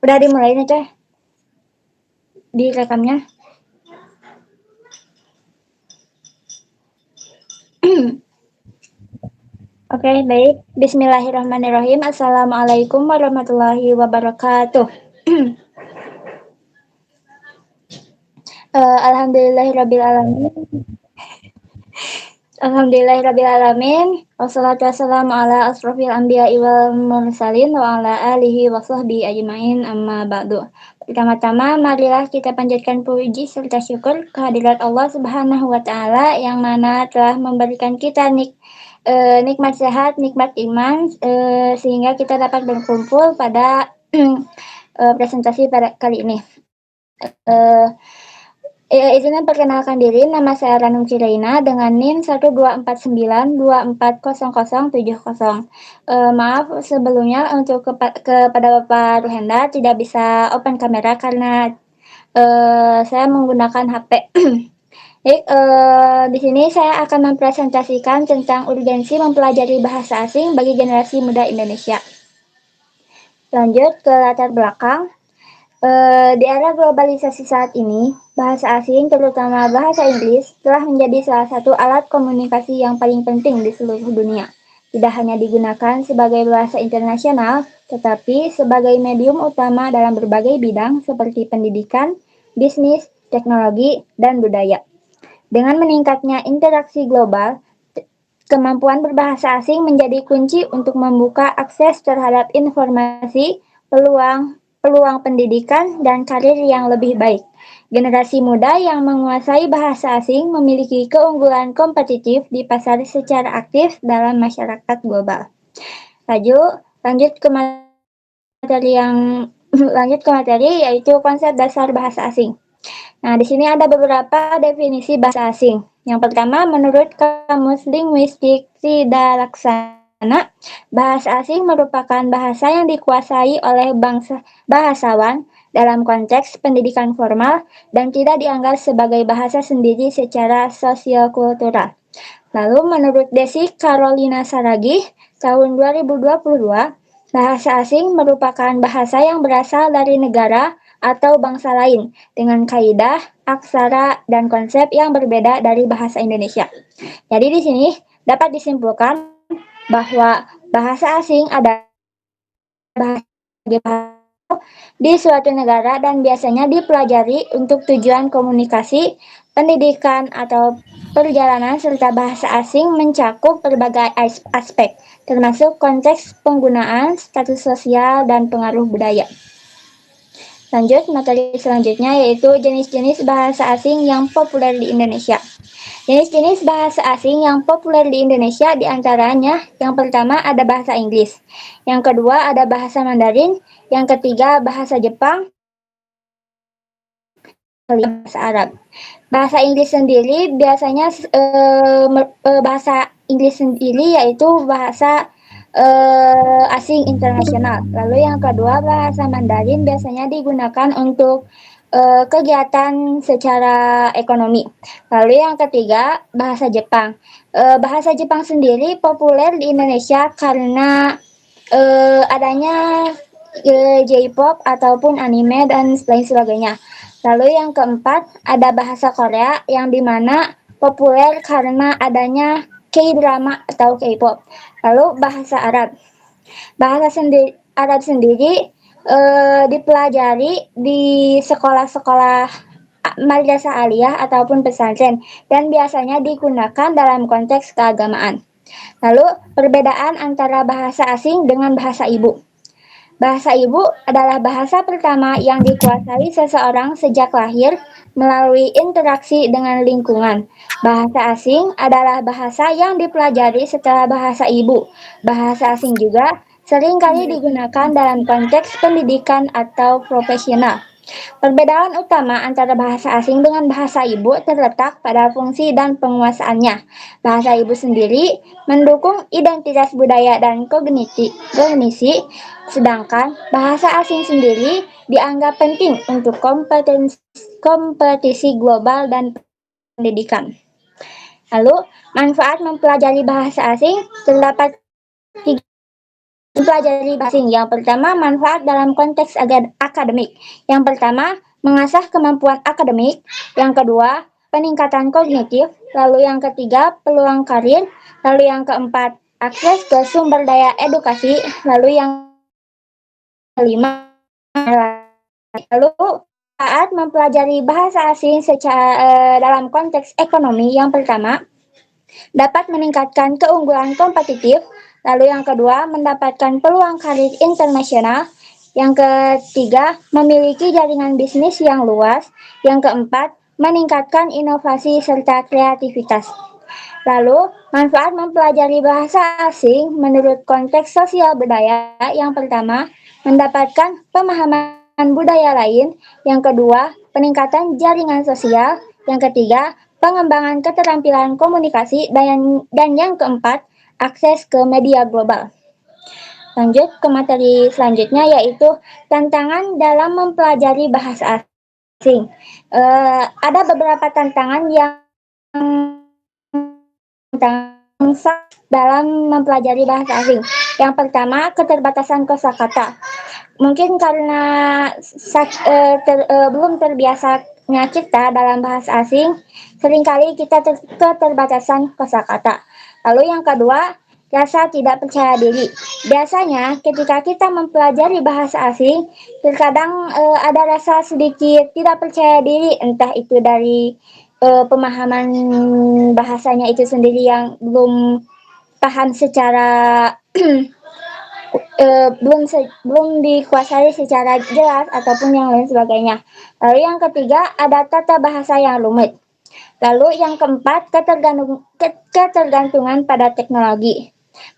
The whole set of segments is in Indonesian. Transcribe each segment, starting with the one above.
Udah dimulai nih Teh, direkamnya. Oke, baik. Bismillahirrahmanirrahim. Assalamualaikum warahmatullahi wabarakatuh. Alhamdulillahirrabbilalamin. Alhamdulillahirrabbilalamin. Wassalatu wassalamu ala asrofil anbiya'i wal mursalin wa ala alihi wa sahbihi ajmain amma ba'du. Pertama-tama marilah kita panjatkan puji serta syukur kehadirat Allah Subhanahu wa taala yang mana telah memberikan kita nikmat sehat, nikmat iman sehingga kita dapat berkumpul pada presentasi pada kali ini. Izin perkenalkan diri, nama saya Ranum Ciraina dengan NIM 12492400070. Maaf sebelumnya untuk kepada Bapak Ruhenda tidak bisa open kamera karena saya menggunakan HP. Di sini saya akan mempresentasikan tentang urgensi mempelajari bahasa asing bagi generasi muda Indonesia. Lanjut ke latar belakang. Di era globalisasi saat ini, bahasa asing, terutama bahasa Inggris, telah menjadi salah satu alat komunikasi yang paling penting di seluruh dunia. Tidak hanya digunakan sebagai bahasa internasional, tetapi sebagai medium utama dalam berbagai bidang seperti pendidikan, bisnis, teknologi, dan budaya. Dengan meningkatnya interaksi global, kemampuan berbahasa asing menjadi kunci untuk membuka akses terhadap informasi, peluang pendidikan, dan karir yang lebih baik. Generasi muda yang menguasai bahasa asing memiliki keunggulan kompetitif di pasar secara aktif dalam masyarakat global. Lanjut ke materi yaitu konsep dasar bahasa asing. Nah, di sini ada beberapa definisi bahasa asing. Yang pertama, menurut Kamus Linguistik Sidalaksana, bahasa asing merupakan bahasa yang dikuasai oleh bahasawan dalam konteks pendidikan formal dan tidak dianggap sebagai bahasa sendiri secara sosiokultural. Lalu menurut Desi Carolina Saragih, tahun 2022, bahasa asing merupakan bahasa yang berasal dari negara atau bangsa lain dengan kaidah, aksara, dan konsep yang berbeda dari bahasa Indonesia. Jadi di sini dapat disimpulkan bahwa bahasa asing adalah bahasa di suatu negara dan biasanya dipelajari untuk tujuan komunikasi, pendidikan, atau perjalanan serta bahasa asing mencakup berbagai aspek, termasuk konteks penggunaan, status sosial, dan pengaruh budaya. Lanjut, materi selanjutnya yaitu jenis-jenis bahasa asing yang populer di Indonesia. Jenis-jenis bahasa asing yang populer di Indonesia diantaranya yang pertama ada bahasa Inggris, yang kedua ada bahasa Mandarin, yang ketiga bahasa Jepang, bahasa Arab. Bahasa Inggris sendiri biasanya bahasa Inggris sendiri yaitu bahasa asing internasional. Lalu yang kedua bahasa Mandarin biasanya digunakan untuk kegiatan secara ekonomi. Lalu yang ketiga bahasa Jepang. Bahasa Jepang sendiri populer di Indonesia karena adanya J-pop ataupun anime dan lain sebagainya. Lalu yang keempat ada bahasa Korea yang dimana populer karena adanya K-drama atau K-pop. Lalu bahasa Arab. Arab sendiri dipelajari di sekolah-sekolah madrasah aliyah ataupun pesantren dan biasanya digunakan dalam konteks keagamaan. Lalu perbedaan antara bahasa asing dengan bahasa ibu. Bahasa ibu adalah bahasa pertama yang dikuasai seseorang sejak lahir melalui interaksi dengan lingkungan. Bahasa asing adalah bahasa yang dipelajari setelah bahasa ibu. Bahasa asing juga seringkali digunakan dalam konteks pendidikan atau profesional. Perbedaan utama antara bahasa asing dengan bahasa ibu terletak pada fungsi dan penguasaannya. Bahasa ibu sendiri mendukung identitas budaya dan kognisi, sedangkan bahasa asing sendiri dianggap penting untuk kompetisi global dan pendidikan. Lalu, manfaat mempelajari bahasa asing terdapat tiga mempelajari bahasa asing. Yang pertama, manfaat dalam konteks akademik. Yang pertama, mengasah kemampuan akademik. Yang kedua, peningkatan kognitif. Lalu yang ketiga, peluang karir. Lalu yang keempat, akses ke sumber daya edukasi. Lalu yang kelima, lalu saat mempelajari bahasa asing dalam konteks ekonomi. Yang pertama, dapat meningkatkan keunggulan kompetitif. Lalu yang kedua, mendapatkan peluang karir internasional. Yang ketiga, memiliki jaringan bisnis yang luas. Yang keempat, meningkatkan inovasi serta kreativitas. Lalu, manfaat mempelajari bahasa asing menurut konteks sosial budaya. Yang pertama, mendapatkan pemahaman budaya lain. Yang kedua, peningkatan jaringan sosial. Yang ketiga, pengembangan keterampilan komunikasi. Dan yang keempat, akses ke media global. Lanjut ke materi selanjutnya, yaitu tantangan dalam mempelajari bahasa asing. Ada beberapa tantangan dalam mempelajari bahasa asing. Yang pertama, keterbatasan kosakata. Mungkin karena belum terbiasanya kita dalam bahasa asing, seringkali kita keterbatasan kosakata. Lalu yang kedua, rasa tidak percaya diri. Biasanya ketika kita mempelajari bahasa asing, terkadang ada rasa sedikit tidak percaya diri, entah itu dari pemahaman bahasanya itu sendiri yang belum paham secara belum dikuasai secara jelas ataupun yang lain sebagainya. Lalu yang ketiga, ada tata bahasa yang rumit. Lalu yang keempat, ketergantungan pada teknologi.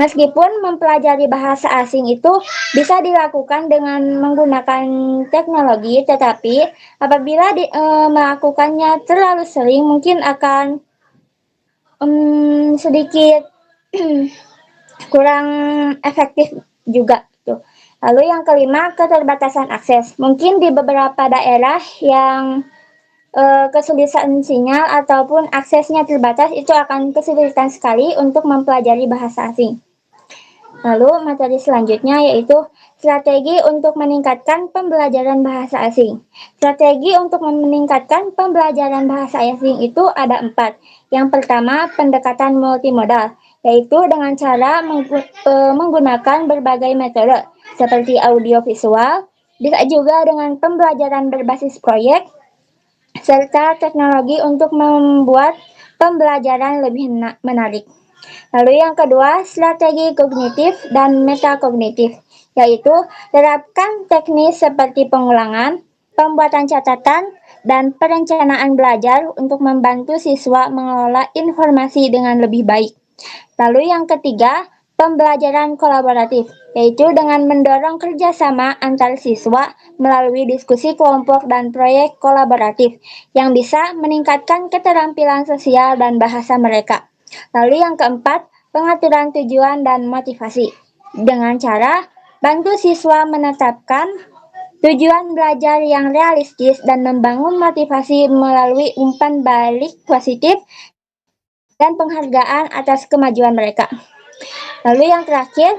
Meskipun mempelajari bahasa asing itu bisa dilakukan dengan menggunakan teknologi, tetapi apabila melakukannya terlalu sering, mungkin akan sedikit kurang efektif juga gitu. Lalu yang kelima, keterbatasan akses. Mungkin di beberapa daerah yang kesulitan sinyal ataupun aksesnya terbatas, itu akan kesulitan sekali untuk mempelajari bahasa asing. Lalu materi selanjutnya yaitu strategi untuk meningkatkan pembelajaran bahasa asing. Strategi untuk meningkatkan pembelajaran bahasa asing itu ada 4. Yang pertama, pendekatan multimodal, yaitu dengan cara menggunakan berbagai metode seperti audiovisual, bisa juga dengan pembelajaran berbasis proyek, serta teknologi untuk membuat pembelajaran lebih menarik. Lalu yang kedua, strategi kognitif dan metakognitif, yaitu terapkan teknis seperti pengulangan, pembuatan catatan, dan perencanaan belajar untuk membantu siswa mengelola informasi dengan lebih baik. Lalu yang ketiga, pembelajaran kolaboratif, yaitu dengan mendorong kerjasama antar siswa melalui diskusi kelompok dan proyek kolaboratif yang bisa meningkatkan keterampilan sosial dan bahasa mereka. Lalu yang keempat, pengaturan tujuan dan motivasi. Dengan cara bantu siswa menetapkan tujuan belajar yang realistis dan membangun motivasi melalui umpan balik positif dan penghargaan atas kemajuan mereka. Lalu yang terakhir,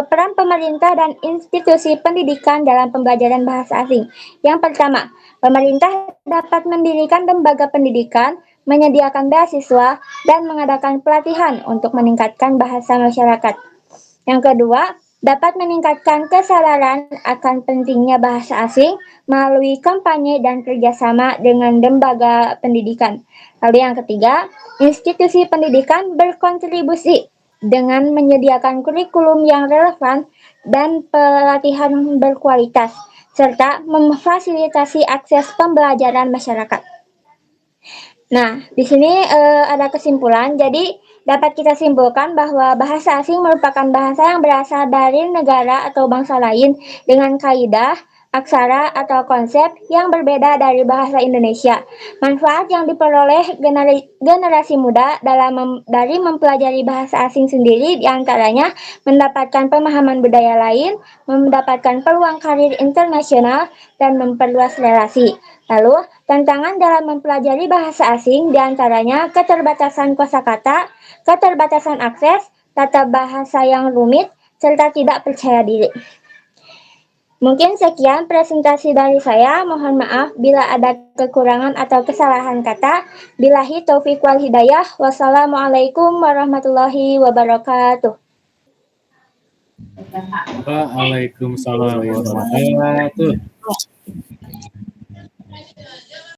peran pemerintah dan institusi pendidikan dalam pembelajaran bahasa asing. Yang pertama, pemerintah dapat mendirikan lembaga pendidikan, menyediakan beasiswa, dan mengadakan pelatihan untuk meningkatkan bahasa masyarakat. Yang kedua, dapat meningkatkan kesadaran akan pentingnya bahasa asing melalui kampanye dan kerjasama dengan lembaga pendidikan. Lalu yang ketiga, institusi pendidikan berkontribusi dengan menyediakan kurikulum yang relevan dan pelatihan berkualitas, serta memfasilitasi akses pembelajaran masyarakat. Nah, di sini ada kesimpulan. Jadi, dapat kita simpulkan bahwa bahasa asing merupakan bahasa yang berasal dari negara atau bangsa lain dengan kaidah, aksara, atau konsep yang berbeda dari bahasa Indonesia. Manfaat yang diperoleh generasi muda dari mempelajari bahasa asing sendiri diantaranya mendapatkan pemahaman budaya lain, mendapatkan peluang karir internasional, dan memperluas relasi. Lalu, tantangan dalam mempelajari bahasa asing diantaranya keterbatasan kosakata, keterbatasan akses, tata bahasa yang rumit, serta tidak percaya diri. Mungkin sekian presentasi dari saya. Mohon maaf bila ada kekurangan atau kesalahan kata. Billahi taufiq wal hidayah. Wassalamualaikum warahmatullahi wabarakatuh. Waalaikumsalam warahmatullahi wabarakatuh.